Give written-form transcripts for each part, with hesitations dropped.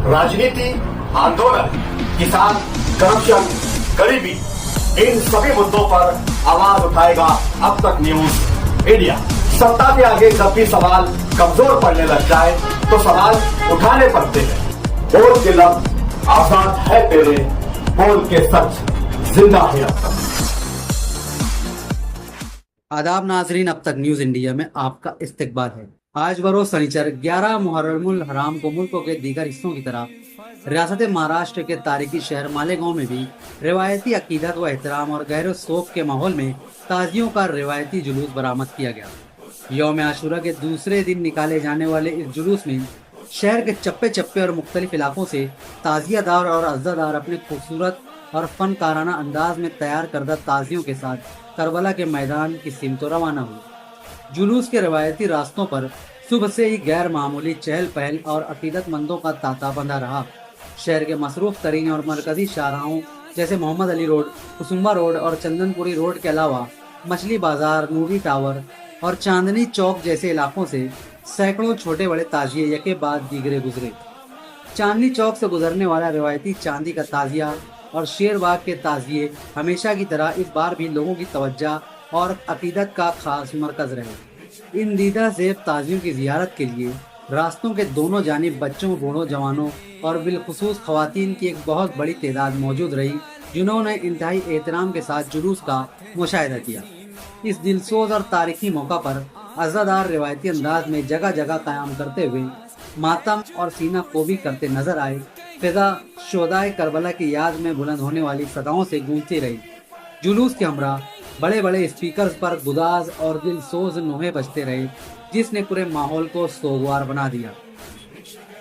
राजनीति, आंदोलन, किसान, करप्शन, गरीबी, इन सभी मुद्दों पर आवाज उठाएगा अब तक न्यूज इंडिया। सत्ता के आगे जब भी सवाल कमजोर पड़ने लग जाए तो सवाल उठाने पड़ते हैं। बोल के लफ्ज आजाद है तेरे, बोल के सच जिंदा है अब तक। आदाब नाजरीन, अब तक न्यूज इंडिया में आपका इस्तकबाल है। आज बरोज शनिचर 11 मुहर्रमुल हराम को मुल्क के दीगर हिस्सों की तरह रियासत महाराष्ट्र के तारीखी शहर मालेगांव में भी रिवायती अकीदत व एहतराम और गहरे शोक के माहौल में ताजियों का रिवायती जुलूस बरामद किया गया। यौम आशूरा के दूसरे दिन निकाले जाने वाले इस जुलूस में शहर के चप्पे चप्पे और मुख्तलिफ इलाकों से ताजियादार और अज़ादार अपने खूबसूरत और फनकाराना अंदाज में तैयार करदा ताजियों के साथ करबला के मैदान की सिमत रवाना हुई। जुलूस के रवायती रास्तों पर सुबह से ही गैर मामूली चहल पहल और अकीदतमंदों का तांता बंधा रहा। शहर के मसरूफ तरीन और मरकजी शाहराहों जैसे मोहम्मद अली रोड, कुसुम्बा रोड और चंदनपुरी रोड के अलावा मछली बाजार, नूरी टावर और चांदनी चौक जैसे इलाकों से सैकड़ों छोटे बड़े ताजिए यके बाद दीगरे गुजरे। चांदनी चौक से गुजरने वाला रिवायती चांदी का ताजिया और शेरबाग के ताजिए हमेशा की तरह इस बार भी लोगों की तवज्जो और अकीदत का खास मरकज रहे। इन दीदा ज़ेब ताजियों की जियारत के लिए रास्तों के दोनों जानिब बच्चों, बूढ़ों, जवानों और बिलखुसूस ख़वातीन की एक बहुत बड़ी तादाद मौजूद रही, जिन्होंने इंतहाई एहतराम के साथ जुलूस का मुशाहिदा किया। इस दिलसोज और तारीखी मौका पर अज़ादार रिवायती अंदाज में जगह जगह क़याम करते हुए मातम और सीना कोबी करते नजर आए। फिजा शोदाए करबला की याद में बुलंद होने वाली सदाओं से गूंजती रही। जुलूस के हमरा बड़े बड़े स्पीकर्स पर गुदाज और दिलसोज नोहे बजते रहे, जिसने पूरे माहौल को सोगवार बना दिया।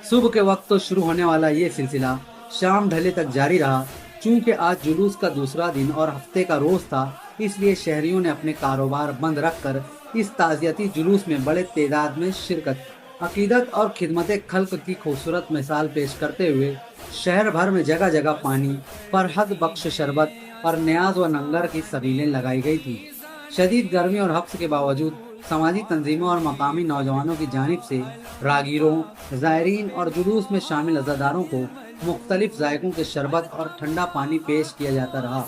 सुबह के वक्त तो शुरू होने वाला ये सिलसिला शाम ढले तक जारी रहा। चूंकि आज जुलूस का दूसरा दिन और हफ्ते का रोज था, इसलिए शहरियों ने अपने कारोबार बंद रखकर इस ताज़ियती जुलूस में बड़े तादाद में शिरकत, अकीदत और खिदमत खल्क की खूबसूरत मिसाल पेश करते हुए शहर भर में जगह जगह पानी, फरहद बख्श शरबत और न्याज व नंगर की सबीलें लगाई गई थी। शदीद गर्मी और हफ्स के बावजूद समाजी तंजीमों और मकामी नौजवानों की जानिब से रागीरों, ज़ायरीन और जुलूस में शामिल अज़ादारों को मुख्तलिफ जायकों के शरबत और ठंडा पानी पेश किया जाता रहा।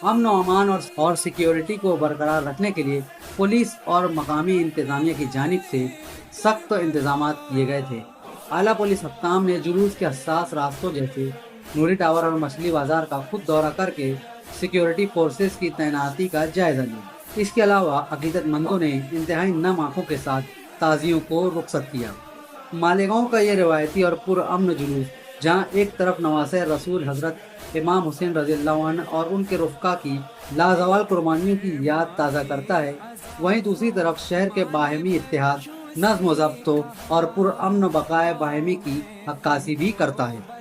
अमन व अमान और सिक्योरिटी को बरकरार रखने के लिए पुलिस और मकामी इंतज़ामिया की जानिब से सख्त इंतजाम किए गए थे। आला पुलिस हफ्ताम ने जुलूस के हसास रास्तों जैसे नूरी टावर और मछली बाजार का खुद दौरा करके सिक्योरिटी फोर्सेस की तैनाती का जायजा लिया। इसके अलावा अकीदतमंदों ने इंतहाई नम आँखों के साथ ताजियों को रुखसत किया। मालेगांव का ये रिवायती और पुरअमन जुलूस, जहाँ एक तरफ नवासे रसूल हजरत इमाम हुसैन रज़ियल्लाहु अन्हु और उनके रुफ़का की लाजवाल कुर्बानियों की याद ताज़ा करता है, वहीं दूसरी तरफ शहर के बाहमी इत्तेहाद, नज़्म व ज़ब्त और पुरअमन बकाए बाहमी की अक्कासी भी करता है।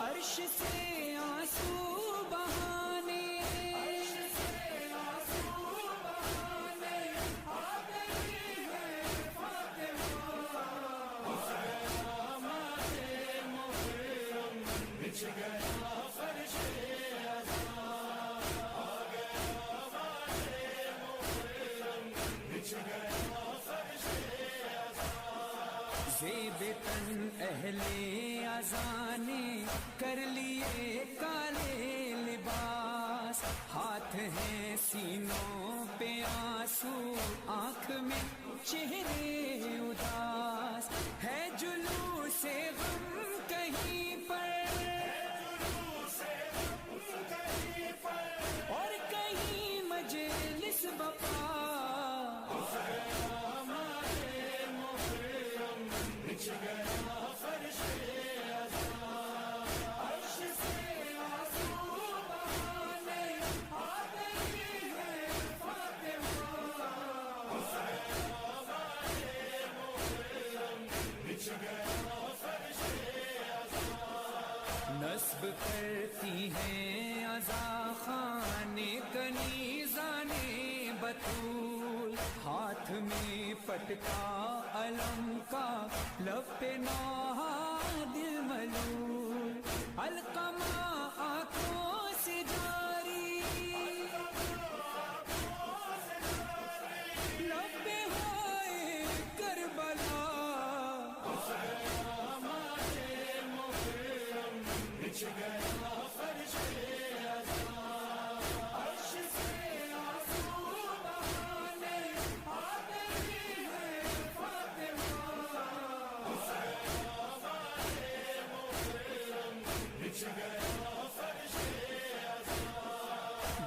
अर्श से आंसू बहाने आ गई है फातिमा, हमारे मुहर्रम बिछ गया फर्शे अज़ा, आ गया हमारे मुहर्रम बिछ गया फर्शे अज़ा। ज़ेब तन अहले अज़ाने कर लिए काले लिबास, हाथ हैं सीनों पे आंसू, आँख में चेहरे उदास, है जुलूसे गम कहीं पर और कहीं मजलिस बपा। رسول ہاتھ میں پٹکا علم کا لب پہ دل ملول علقمہ آنکھوں سے جاری لب پہ ہوئے کربلا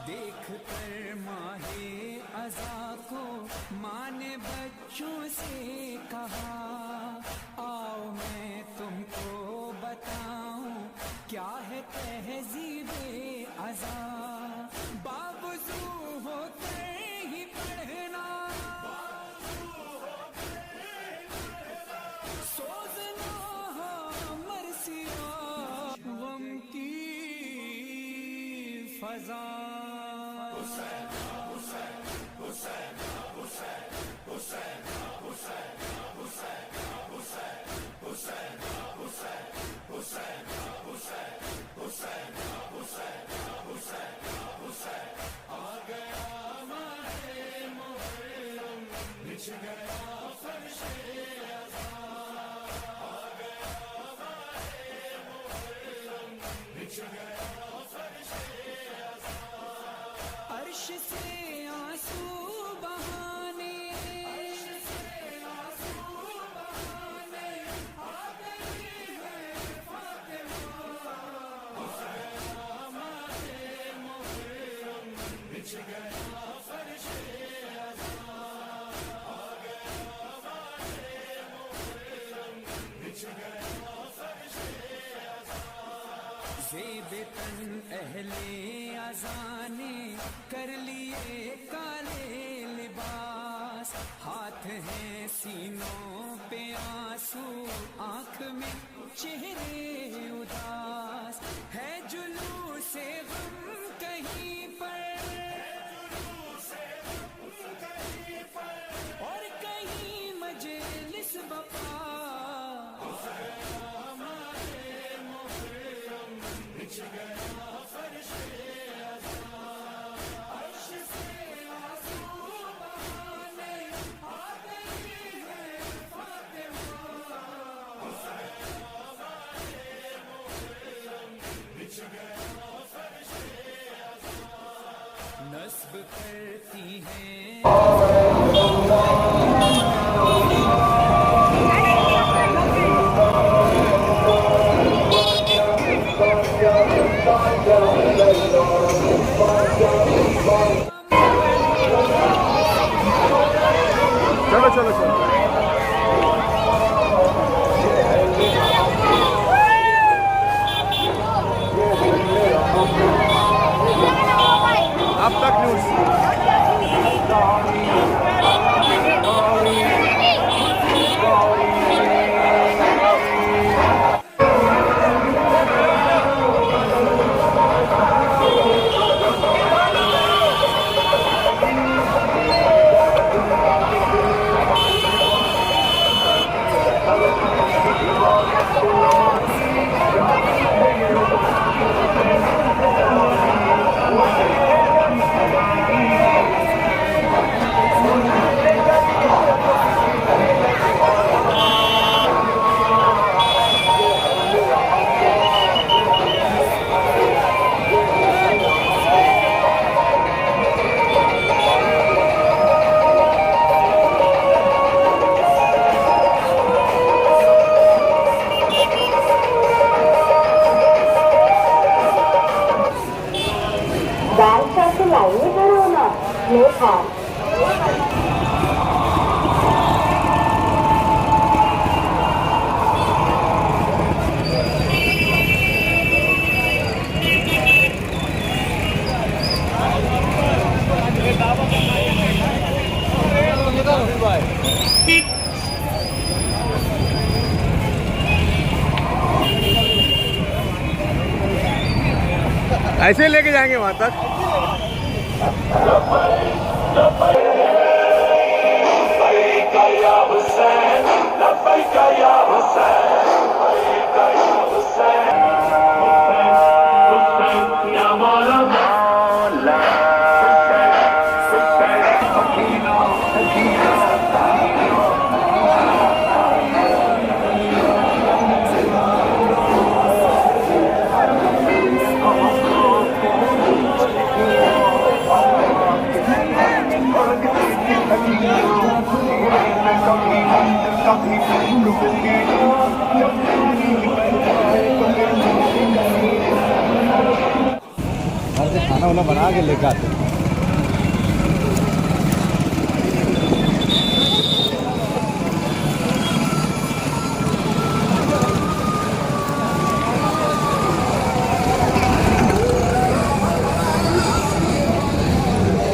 دیکھ کر ماہ عزا کو ماں نے بچوں سے کہا آؤ میں تم کو بتاؤں کیا ہے تہذیب عزا باوضو ہو کر ہی پڑھنا سوزنا مرثیہ غم کی فضا عرش سے آنسو بہانے زیب تن اہل عزا نے کر لیے کالے لباس ہاتھ ہیں سینوں پہ آنسو آنکھ میں چہرے اداس ہے جلوس غم کہیں پر اور کہیں مجلس بپا نصب کرتی ہیں چلو چلو چلو اب تک نیوز ایسے لے کے جائیں گے وہاں تک. घर से खाना वाना बना के लेकर आते हैं।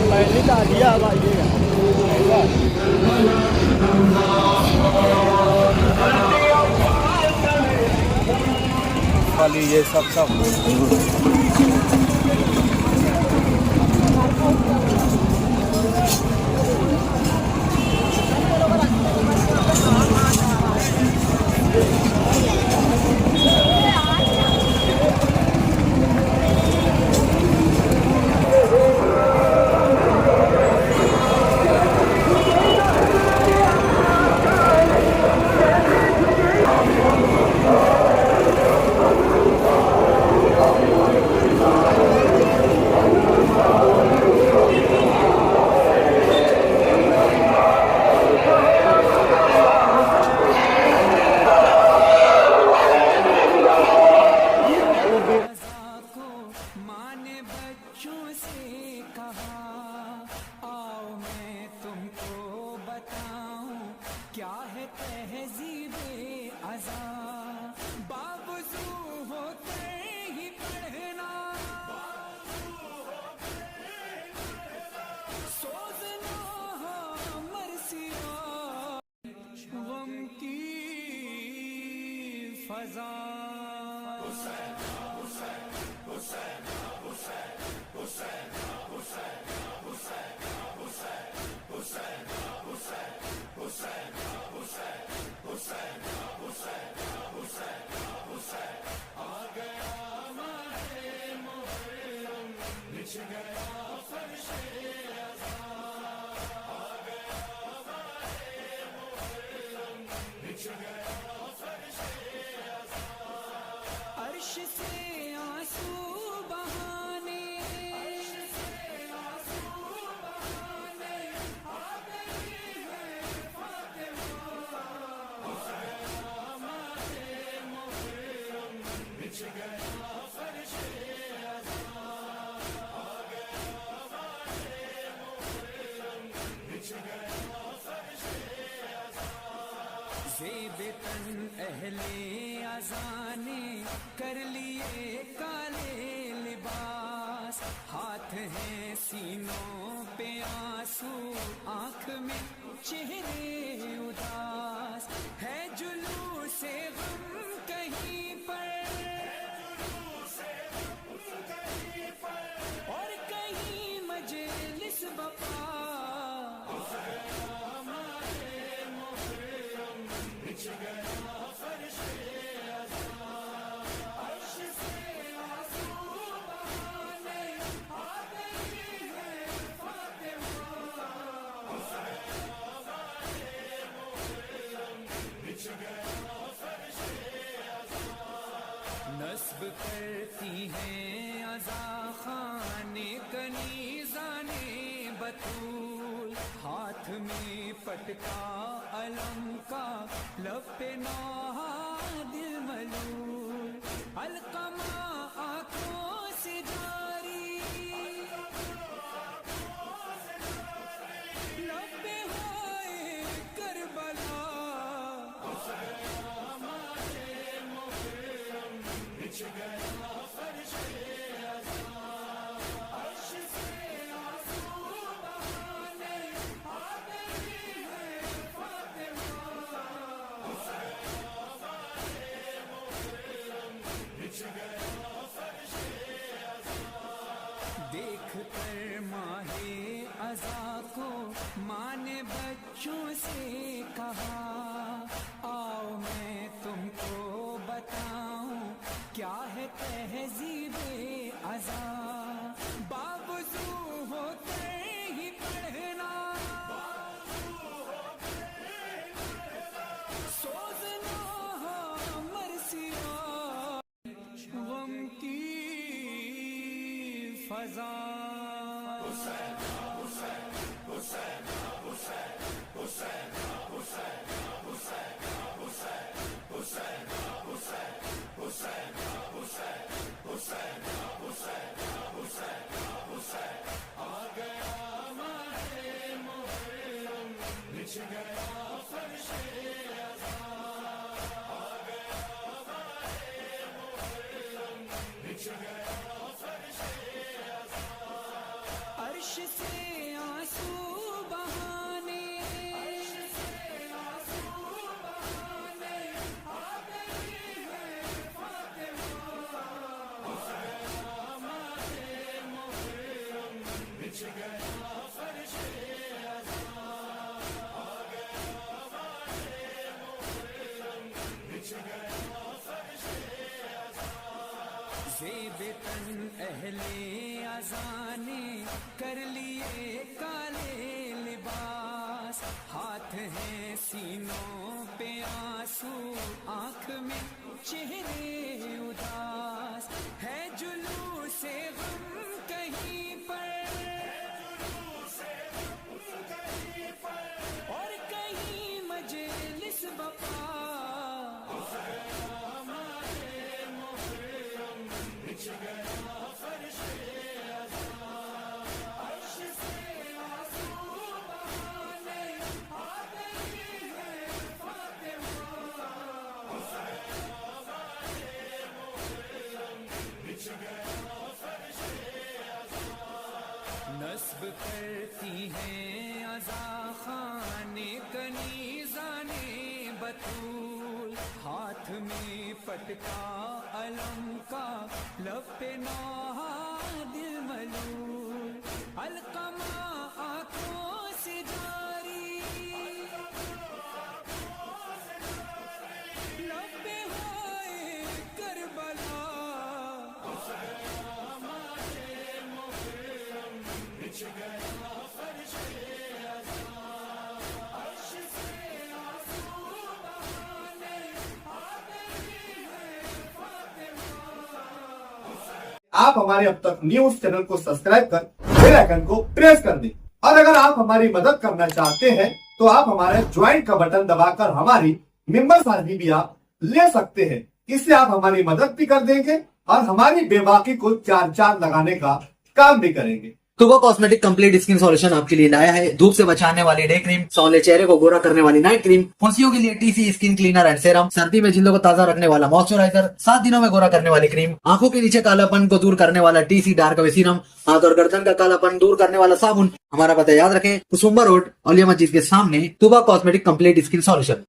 पहले दादिया अब आइएगा वाली ये सब अर्श से आंसू बहाने आ गई है फातिमा। बिछ गया फर्शे ज़ेब-ए-तन अहले अज़ाने कर लिए काले लिबास, हाथ हैं सीनों पे आंसू, आँख में चेहरे उदास, है जुलूस-ए गम कहीं पर और कहीं मजलिस बपा। नस्ब करती हैं अज़ा खाने कनीज़ाने बतूल, हाथ में पटका अलम का, लब पे नौहा दिल मलूल, अलकमा आँखों से जारी, लब पे होए करबला। देख कर माहे अज़ा को माँ ने बच्चों से कहा आओ मैं तुमको बताऊं क्या है तहजीबे अज़ा बावजू होते ही पढ़ना सोचना मरसिया गम की फजा अर्श से आंसू बहाने आ गई है ज़ेब-ए-तन अहले अज़ाने कर लिए काले लिबास हाथ हैं सीनों पे आंसू आंख में चेहरे उदास है जुलूसे गम कहीं पर और कहीं मजलिस बपा नस्ब करती हैं अज़ा खाने कनीज़ाने बतूल हाथ में पटका अलम का लब पे नौहा दिल मलूल अलकमा आंखों से जारी लब पे होए करबला आप हमारे अब तक न्यूज चैनल को सब्सक्राइब कर बेल आइकन को प्रेस कर दें और अगर आप हमारी मदद करना चाहते हैं तो आप हमारे ज्वाइन का बटन दबाकर हमारी मेंबर्स आईडी भी आप ले सकते हैं। इससे आप हमारी मदद भी कर देंगे और हमारी बेबाकी को चार चांद लगाने का काम भी करेंगे। तुबा कॉस्मेटिक कंप्लीट स्किन सॉल्यूशन आपके लिए लाया है धूप से बचाने वाली डे क्रीम, सौले चेहरे को गोरा करने वाली नाइट क्रीम, फुंसियों के लिए TC skin cleaner and serum, सर्दी में जिल्दों को ताजा रखने वाला मॉइस्चराइजर, 7 दिनों में गोरा करने वाली क्रीम, आंखों के नीचे कालापन को दूर करने वाला टीसी डार्क वे सीरम, हाथ और गर्दन का कालापन दूर करने वाला साबुन। हमारा पता याद रखें, कुसुम्बा रोड, औलिया मस्जिद के सामने, तुबा कॉस्मेटिक कंप्लीट स्किन सॉल्यूशन।